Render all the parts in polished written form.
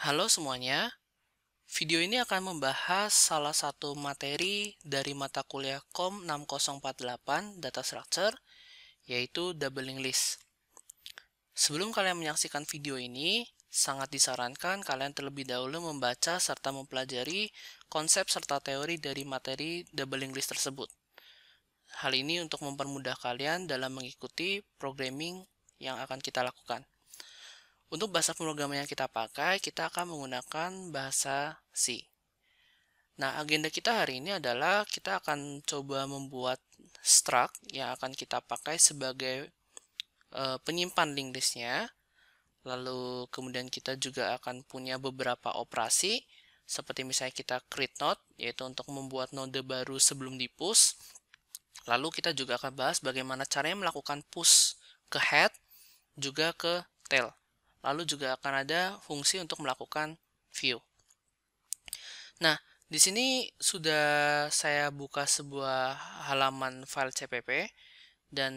Halo semuanya, video ini akan membahas salah satu materi dari mata kuliah KOM 6048 Data Structure, yaitu doubling list. Sebelum kalian menyaksikan video ini, sangat disarankan kalian terlebih dahulu membaca serta mempelajari konsep serta teori dari materi doubling list tersebut. Hal ini untuk mempermudah kalian dalam mengikuti programming yang akan kita lakukan. Untuk bahasa pemrograman yang kita pakai, kita akan menggunakan bahasa C. Nah, agenda kita hari ini adalah kita akan coba membuat struct yang akan kita pakai sebagai penyimpan link listnya. Lalu kemudian kita juga akan punya beberapa operasi, seperti misalnya kita create node, yaitu untuk membuat node baru sebelum di-push. Lalu kita juga akan bahas bagaimana caranya melakukan push ke head, juga ke tail. Lalu juga akan ada fungsi untuk melakukan view. Nah, di sini sudah saya buka sebuah halaman file CPP, dan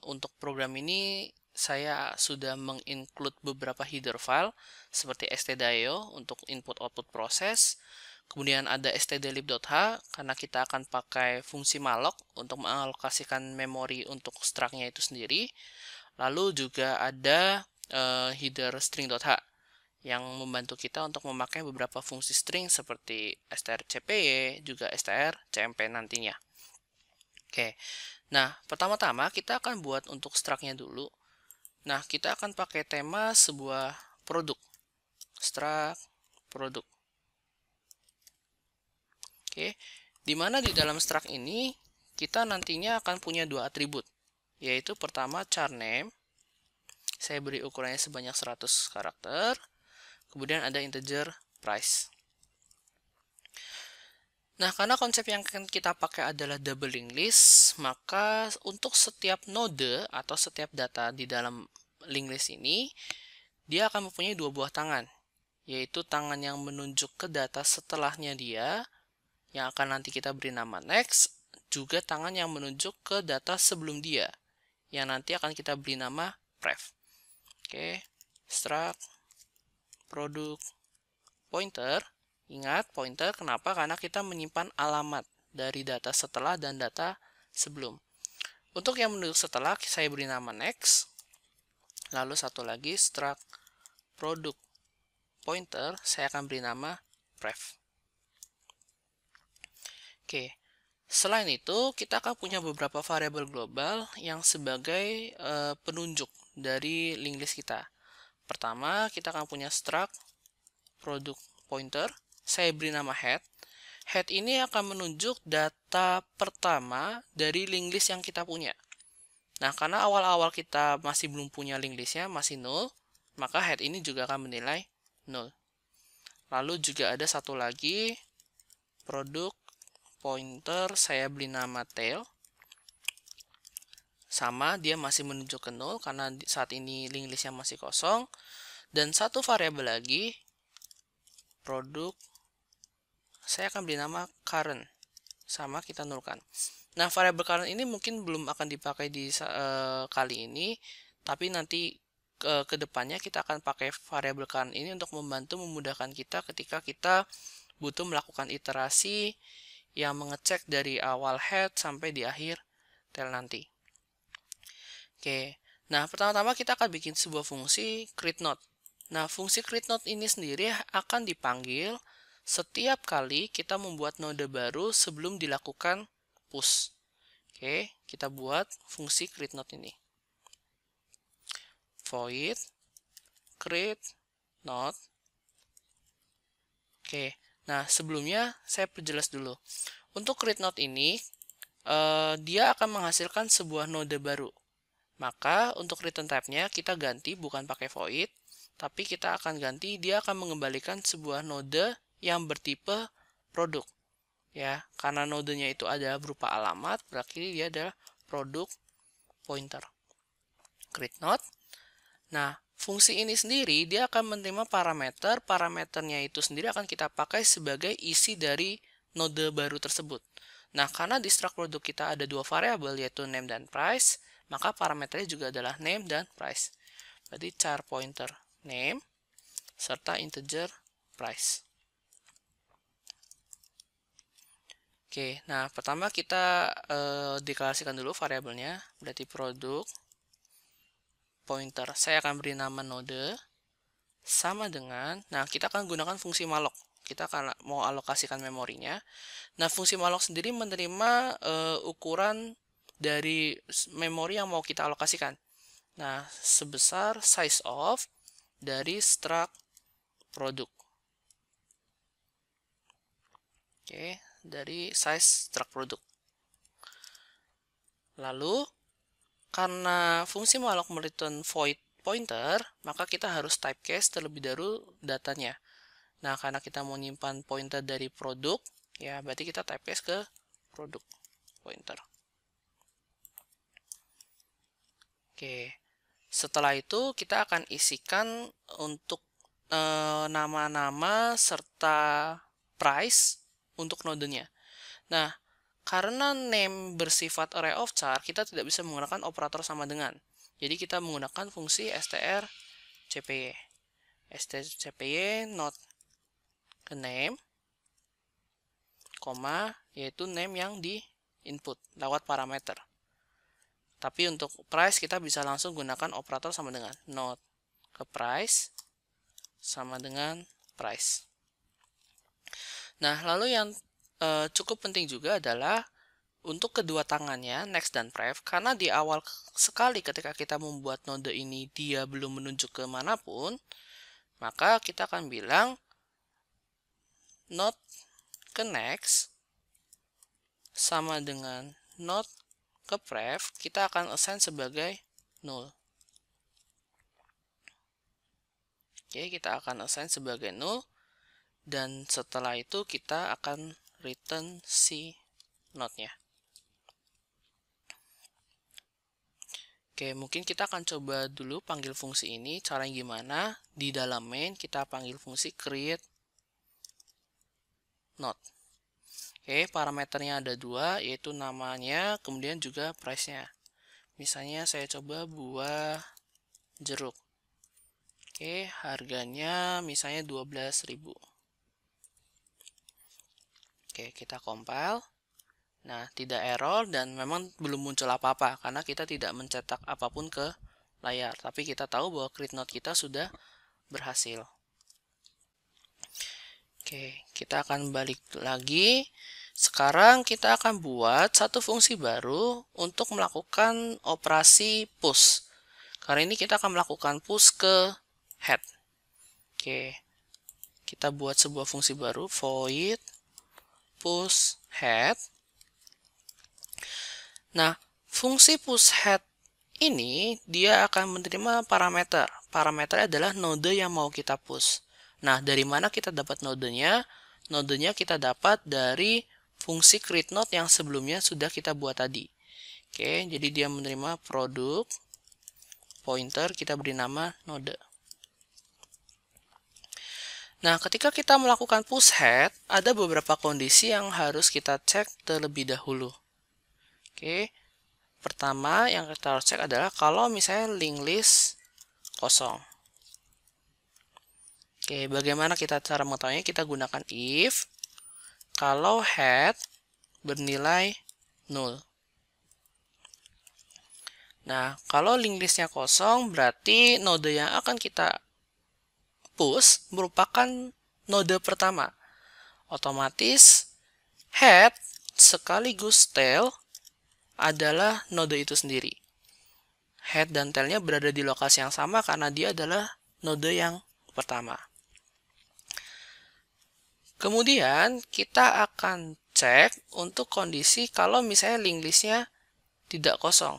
untuk program ini saya sudah menginclude beberapa header file seperti stdio untuk input-output proses, kemudian ada stdlib.h karena kita akan pakai fungsi malloc untuk mengalokasikan memori untuk struct-nya itu sendiri, lalu juga ada header string.h yang membantu kita untuk memakai beberapa fungsi string seperti strcpy, juga strcmp nantinya. Oke, nah pertama-tama kita akan buat untuk struct-nya dulu. Nah, kita akan pakai tema sebuah produk, struct produk. Oke, dimana di dalam struct ini kita nantinya akan punya dua atribut, yaitu pertama char name, saya beri ukurannya sebanyak 100 karakter, kemudian ada integer price. Nah, karena konsep yang akan kita pakai adalah doubling list, maka untuk setiap node atau setiap data di dalam link list ini, dia akan mempunyai dua buah tangan, yaitu tangan yang menunjuk ke data setelahnya dia, yang akan nanti kita beri nama next, juga tangan yang menunjuk ke data sebelum dia, yang nanti akan kita beri nama pref. Oke, struct produk pointer. Ingat, pointer kenapa? Karena kita menyimpan alamat dari data setelah dan data sebelum. Untuk yang menunjuk setelah, saya beri nama next. Lalu satu lagi, struct produk pointer, saya akan beri nama pref. Oke, selain itu, kita akan punya beberapa variabel global yang sebagai penunjuk dari link list kita. Pertama, kita akan punya struct produk pointer. Saya beri nama head. Head ini akan menunjuk data pertama dari link list yang kita punya. Nah, karena awal-awal kita masih belum punya link listnya, masih null, maka head ini juga akan menilai null. Lalu juga ada satu lagi, produk pointer, saya beri nama tail. Sama, dia masih menunjuk ke null karena saat ini link listnya masih kosong. Dan satu variabel lagi, produk, saya akan beri nama current, sama kita nulkan. Nah, variabel current ini mungkin belum akan dipakai di kali ini, tapi nanti ke depannya kita akan pakai variabel current ini untuk membantu memudahkan kita ketika kita butuh melakukan iterasi yang mengecek dari awal head sampai di akhir tail nanti. Oke, nah pertama-tama kita akan bikin sebuah fungsi create node. Nah, fungsi create node ini sendiri akan dipanggil setiap kali kita membuat node baru sebelum dilakukan push. Oke, kita buat fungsi create node ini. Void create node. Oke, nah sebelumnya saya perjelas dulu. Untuk create node ini, dia akan menghasilkan sebuah node baru. Maka untuk return type-nya kita ganti bukan pakai void, tapi kita akan ganti dia akan mengembalikan sebuah node yang bertipe produk. Ya, karena nodenya itu ada berupa alamat, berarti dia adalah produk pointer. Create node. Nah, fungsi ini sendiri dia akan menerima parameter. Parameternya itu sendiri akan kita pakai sebagai isi dari node baru tersebut. Nah, karena di struct produk kita ada dua variabel yaitu name dan price, maka parameternya juga adalah name dan price. Berarti char pointer name serta integer price. Oke, nah pertama kita deklarasikan dulu variabelnya, berarti produk pointer. Saya akan beri nama node sama dengan, nah kita akan gunakan fungsi malloc. Kita akan mau alokasikan memorinya. Nah, fungsi malloc sendiri menerima ukuran dari memori yang mau kita alokasikan. Nah, sebesar size of dari struct produk. Oke, dari size struct produk. Lalu, karena fungsi malloc mereturn void pointer, maka kita harus typecast terlebih dahulu datanya. Nah, karena kita mau nyimpan pointer dari produk, ya berarti kita typecast ke produk pointer. Oke, setelah itu kita akan isikan untuk nama-nama serta price untuk nodenya. Nah, karena name bersifat array of char, kita tidak bisa menggunakan operator sama dengan. Jadi kita menggunakan fungsi strcpy. strcpy not ke name, yaitu name yang di input lewat parameter. Tapi untuk price kita bisa langsung gunakan operator sama dengan not ke price sama dengan price. Nah, lalu yang cukup penting juga adalah untuk kedua tangannya, next dan prev, karena di awal sekali ketika kita membuat node ini dia belum menunjuk ke manapun, maka kita akan bilang not ke next sama dengan not ke prev, kita akan assign sebagai null. Oke, kita akan assign sebagai null, dan setelah itu kita akan return si node-nya. Oke, mungkin kita akan coba dulu panggil fungsi ini, caranya gimana. Di dalam main kita panggil fungsi create node. Oke, parameternya ada dua, yaitu namanya, kemudian juga price-nya. Misalnya saya coba buah jeruk. Oke, harganya misalnya 12.000. Oke, kita compile. Nah, tidak error dan memang belum muncul apa-apa karena kita tidak mencetak apapun ke layar. Tapi kita tahu bahwa create node kita sudah berhasil. Oke, kita akan balik lagi. Sekarang kita akan buat satu fungsi baru untuk melakukan operasi push. Kali ini kita akan melakukan push ke head. Oke, kita buat sebuah fungsi baru, void push head. Nah, fungsi push head ini dia akan menerima parameter. Parameternya adalah node yang mau kita push. Nah, dari mana kita dapat nodenya? Nodenya kita dapat dari fungsi create node yang sebelumnya sudah kita buat tadi. Oke, jadi dia menerima produk pointer, kita beri nama node. Nah, ketika kita melakukan push head, ada beberapa kondisi yang harus kita cek terlebih dahulu. Oke, pertama yang kita harus cek adalah kalau misalnya linked list kosong. Oke, bagaimana kita cara mengetahuinya? Kita gunakan if kalau head bernilai 0. Nah, kalau linked listnya kosong, berarti node yang akan kita push merupakan node pertama. Otomatis head sekaligus tail adalah node itu sendiri. Head dan tailnya berada di lokasi yang sama karena dia adalah node yang pertama. Kemudian kita akan cek untuk kondisi kalau misalnya linked listnya tidak kosong.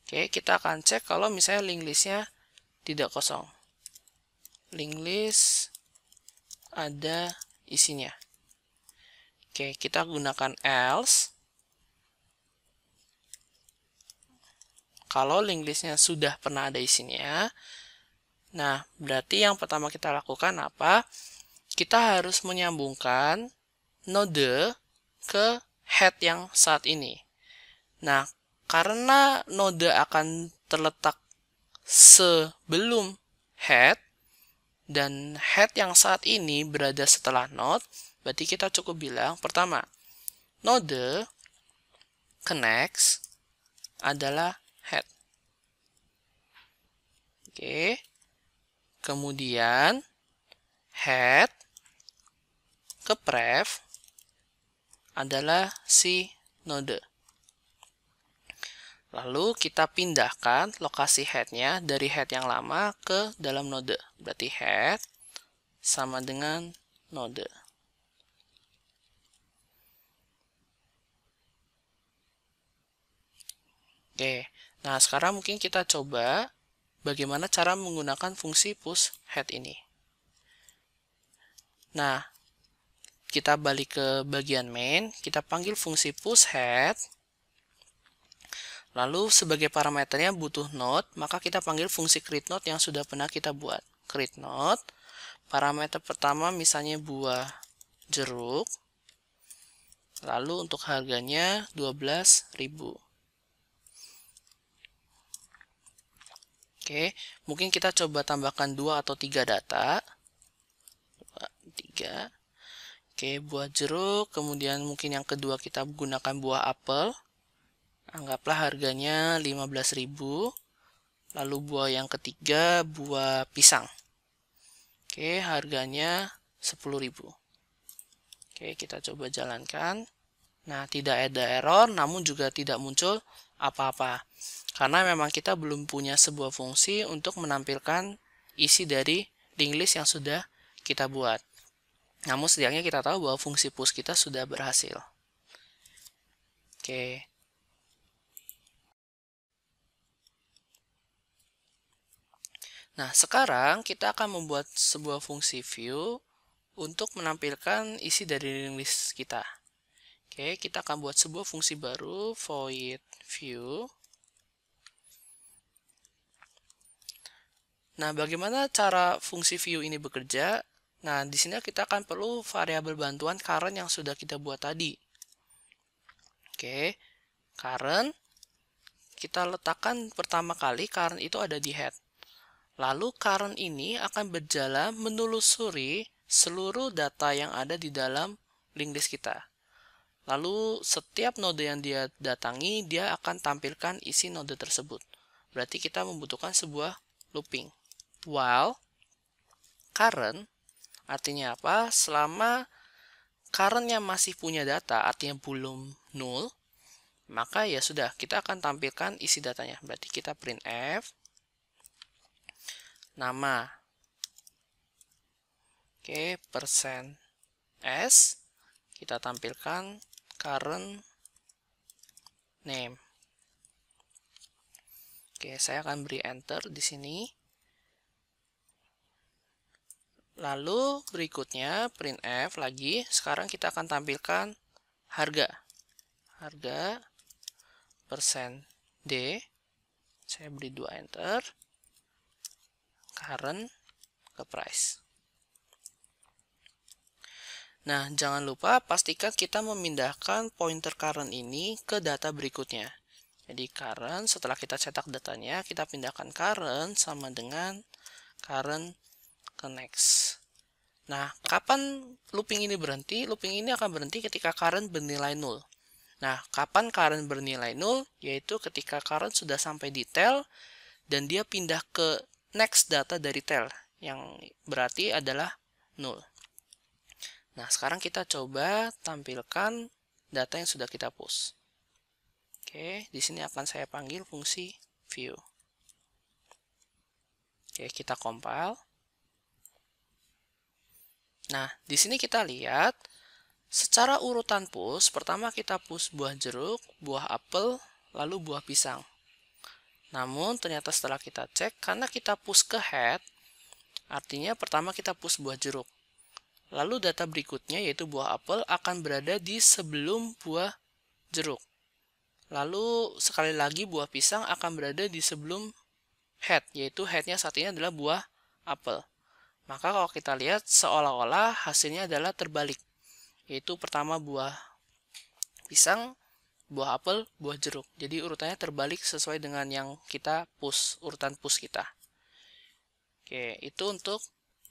Oke, kita akan cek kalau misalnya linked listnya tidak kosong. Linked list ada isinya. Oke, kita gunakan else. Kalau linked listnya sudah pernah ada isinya, nah berarti yang pertama kita lakukan apa? Kita harus menyambungkan node ke head yang saat ini. Nah, karena node akan terletak sebelum head, dan head yang saat ini berada setelah node, berarti kita cukup bilang pertama, node connects adalah head. Oke. Kemudian head ke pref adalah si node. Lalu kita pindahkan lokasi headnya dari head yang lama ke dalam node. Berarti head sama dengan node. Oke, nah sekarang mungkin kita coba bagaimana cara menggunakan fungsi push head ini. Nah, kita balik ke bagian main, kita panggil fungsi push head. Lalu sebagai parameternya butuh node, maka kita panggil fungsi create node yang sudah pernah kita buat. Create node, parameter pertama misalnya buah jeruk. Lalu untuk harganya 12.000. Oke, mungkin kita coba tambahkan 2 atau 3 data. 3. Oke, buah jeruk, kemudian mungkin yang kedua kita gunakan buah apel. Anggaplah harganya 15.000. Lalu buah yang ketiga, buah pisang. Oke, harganya 10.000. Oke, kita coba jalankan. Nah, tidak ada error, namun juga tidak muncul apa-apa. Karena memang kita belum punya sebuah fungsi untuk menampilkan isi dari linked list yang sudah kita buat. Namun setidaknya kita tahu bahwa fungsi push kita sudah berhasil. Oke. Nah, sekarang kita akan membuat sebuah fungsi view untuk menampilkan isi dari linked list kita. Oke, kita akan buat sebuah fungsi baru, void view. Nah, bagaimana cara fungsi view ini bekerja? Nah, di sini kita akan perlu variabel bantuan current yang sudah kita buat tadi. Oke, current kita letakkan pertama kali current itu ada di head. Lalu current ini akan berjalan menelusuri seluruh data yang ada di dalam linked list kita. Lalu setiap node yang dia datangi, dia akan tampilkan isi node tersebut. Berarti kita membutuhkan sebuah looping. While current artinya apa? Selama currentnya masih punya data, artinya belum null, maka ya sudah, kita akan tampilkan isi datanya. Berarti kita printf nama. Oke, %s kita tampilkan current name. Oke, saya akan beri enter di sini. Lalu berikutnya printf lagi. Sekarang kita akan tampilkan harga. Harga %d. Saya beri 2 enter. Current ke price. Nah, jangan lupa pastikan kita memindahkan pointer current ini ke data berikutnya. Jadi current, setelah kita cetak datanya, kita pindahkan current sama dengan current ke next. Nah, kapan looping ini berhenti? Looping ini akan berhenti ketika current bernilai 0. Nah, kapan current bernilai 0? Yaitu ketika current sudah sampai di tail dan dia pindah ke next data dari tail, yang berarti adalah 0. Nah, sekarang kita coba tampilkan data yang sudah kita push. Oke, di sini akan saya panggil fungsi view. Oke, kita compile. Nah, di sini kita lihat secara urutan push, pertama kita push buah jeruk, buah apel, lalu buah pisang. Namun ternyata setelah kita cek, karena kita push ke head, artinya pertama kita push buah jeruk. Lalu data berikutnya yaitu buah apel akan berada di sebelum buah jeruk. Lalu sekali lagi buah pisang akan berada di sebelum head, yaitu headnya saat ini adalah buah apel. Maka kalau kita lihat seolah-olah hasilnya adalah terbalik, yaitu pertama buah pisang, buah apel, buah jeruk. Jadi urutannya terbalik sesuai dengan yang kita push, urutan push kita. Oke, itu untuk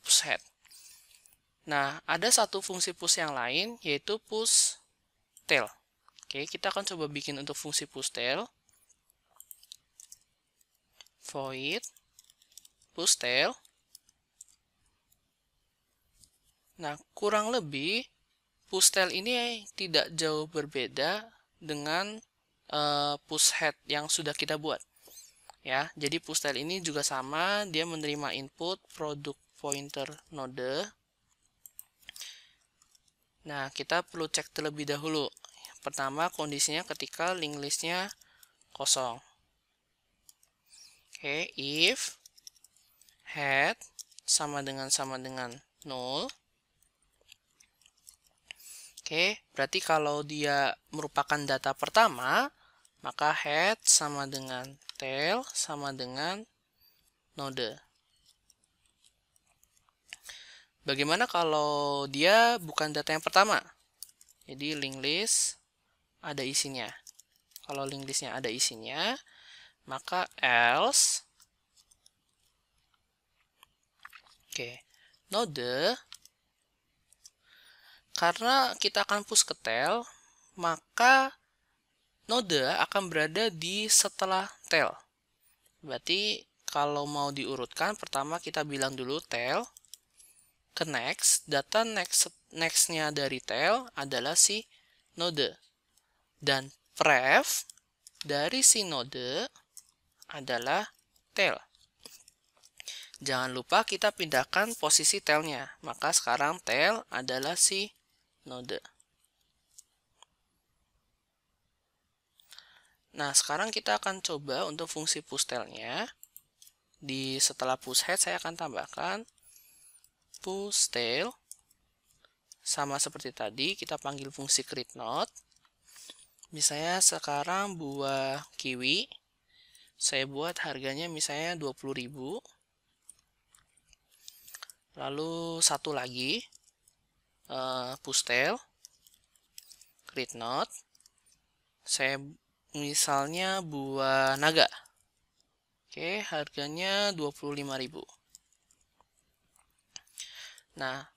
push head. Nah, ada satu fungsi push yang lain, yaitu push tail. Oke, kita akan coba bikin untuk fungsi push tail. Void push tail. Nah, kurang lebih push tail ini tidak jauh berbeda dengan push head yang sudah kita buat. Ya, jadi push tail ini juga sama, dia menerima input produk pointer node. Nah, kita perlu cek terlebih dahulu. Pertama, kondisinya ketika linked list-nya kosong. Oke, if head sama dengan null. Oke, berarti kalau dia merupakan data pertama, maka head sama dengan tail sama dengan node. Bagaimana kalau dia bukan data yang pertama? Jadi linked list ada isinya. Kalau linked listnya ada isinya, maka else node, karena kita akan push ke tail, maka node akan berada di setelah tail. Berarti kalau mau diurutkan, pertama kita bilang dulu tail ke next, data next-nya dari tail adalah si node. Dan pref dari si node adalah tail. Jangan lupa kita pindahkan posisi tailnya. Maka sekarang tail adalah si node. Nah, sekarang kita akan coba untuk fungsi push tailnya. Setelah push head, saya akan tambahkan push tail. Sama seperti tadi, kita panggil fungsi create node. Misalnya sekarang buah kiwi, saya buat harganya misalnya 20.000. Lalu satu lagi, push tail, create node. Saya misalnya buah naga. Oke, harganya 25.000. Nah,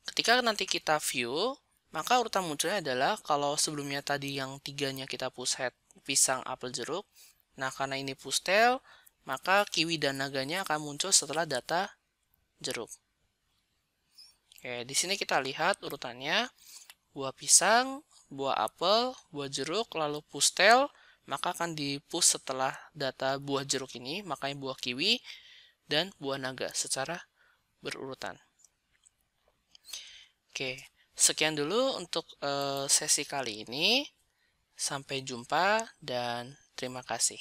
ketika nanti kita view, maka urutan munculnya adalah kalau sebelumnya tadi yang tiganya kita push head, pisang, apel, jeruk. Nah, karena ini push tail, maka kiwi dan naganya akan muncul setelah data jeruk. Oke, di sini kita lihat urutannya. Buah pisang, buah apel, buah jeruk, lalu push tail, maka akan di-push setelah data buah jeruk ini, makanya buah kiwi dan buah naga secara berurutan. Oke, sekian dulu untuk sesi kali ini. Sampai jumpa dan terima kasih.